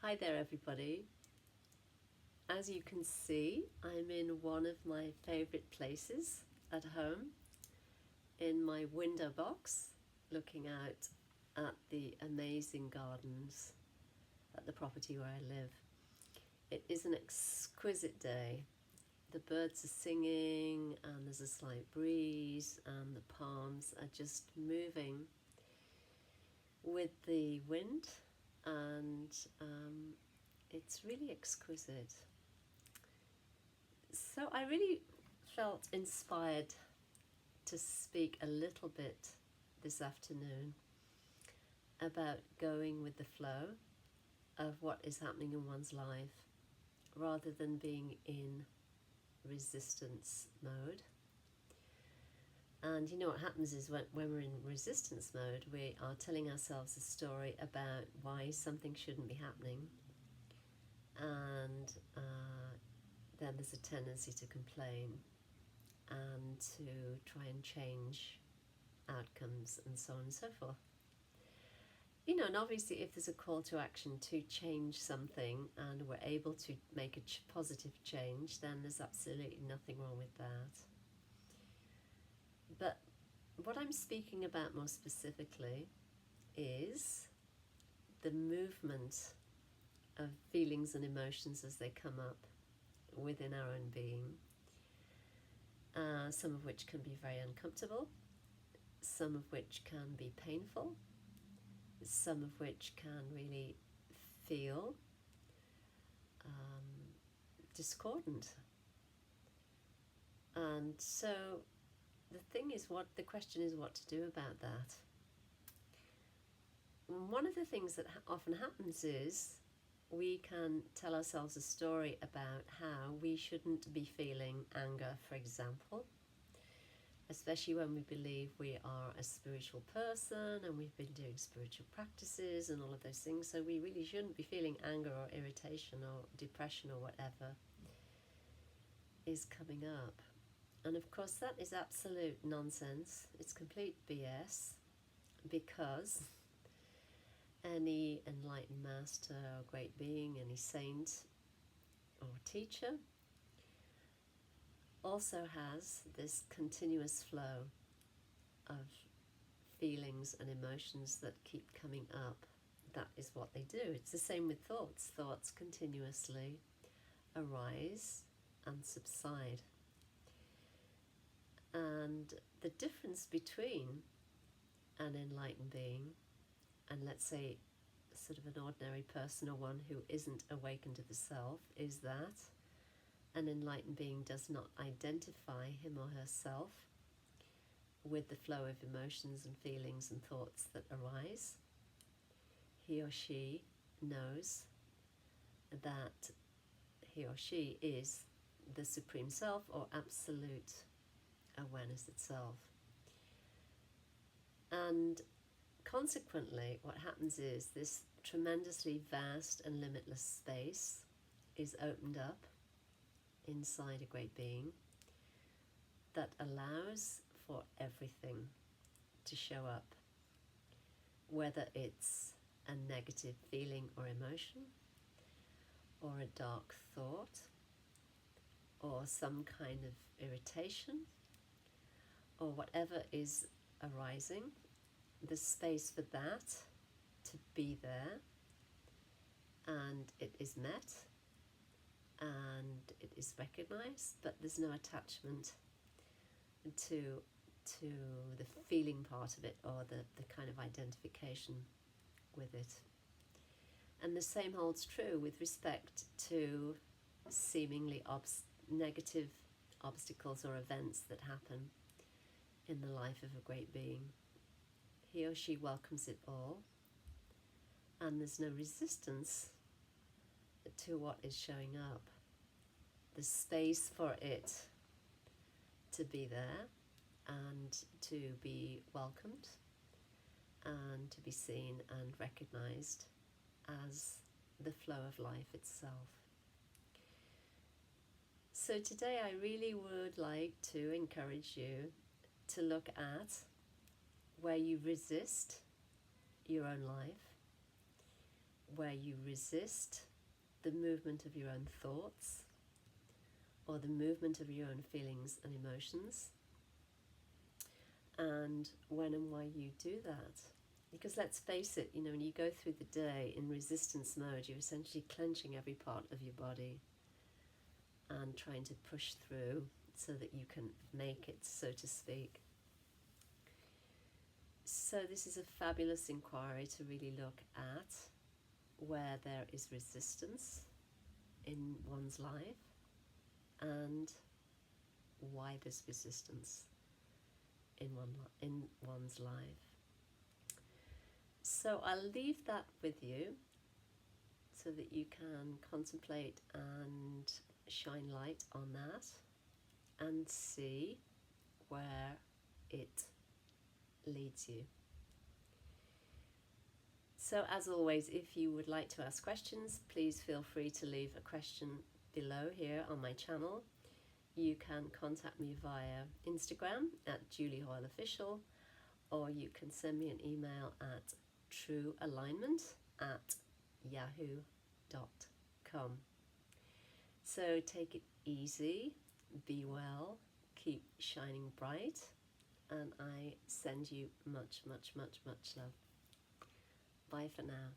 Hi there, everybody. As you can see, I'm in one of my favorite places at home, in my window box, looking out at the amazing gardens at the property where I live. It is an exquisite day. The birds are singing and there's a slight breeze and the palms are just moving with the wind, and it's really exquisite. So I really felt inspired to speak a little bit this afternoon about going with the flow of what is happening in one's life rather than being in resistance mode. And you know what happens is when we're in resistance mode, we are telling ourselves a story about why something shouldn't be happening, and then there's a tendency to complain and to try and change outcomes and so on and so forth. You know, and obviously if there's a call to action to change something and we're able to make a positive change, then there's absolutely nothing wrong with that. But what I'm speaking about more specifically is the movement of feelings and emotions as they come up within our own being, some of which can be very uncomfortable, some of which can be painful, some of which can really feel discordant. And so the question is what to do about that. One of the things that often happens is we can tell ourselves a story about how we shouldn't be feeling anger, for example, especially when we believe we are a spiritual person and we've been doing spiritual practices and all of those things, so we really shouldn't be feeling anger or irritation or depression or whatever is coming up. And of course that is absolute nonsense. It's complete BS, because any enlightened master or great being, any saint or teacher, also has this continuous flow of feelings and emotions that keep coming up. That is what they do. It's the same with thoughts. Thoughts continuously arise and subside. And the difference between an enlightened being and, let's say, sort of an ordinary person or one who isn't awakened to the self is that an enlightened being does not identify him or herself with the flow of emotions and feelings and thoughts that arise. He or she knows that he or she is the Supreme Self, or absolute awareness itself. And consequently, what happens is this tremendously vast and limitless space is opened up inside a great being that allows for everything to show up, whether it's a negative feeling or emotion, or a dark thought, or some kind of irritation, or whatever is arising. The space for that to be there, and it is met and it is recognized, but there's no attachment to the feeling part of it, or the kind of identification with it. And the same holds true with respect to seemingly negative obstacles or events that happen in the life of a great being. He or she welcomes it all, and there's no resistance to what is showing up. There's space for it to be there and to be welcomed and to be seen and recognized as the flow of life itself. So today I really would like to encourage you to look at where you resist your own life, where you resist the movement of your own thoughts or the movement of your own feelings and emotions, and when and why you do that. Because let's face it, when you go through the day in resistance mode, you're essentially clenching every part of your body and trying to push through so that you can make it, so to speak. So this is a fabulous inquiry to really look at where there is resistance in one's life and why there's resistance in one's life. So I'll leave that with you so that you can contemplate and shine light on that and see where it leads you. So as always, if you would like to ask questions, please feel free to leave a question below here on my channel. You can contact me via Instagram at Julie Hoyle Official, or you can send me an email at truealignment@yahoo.com. So take it easy, be well, keep shining bright, and I send you much, much, much, much love. Bye for now.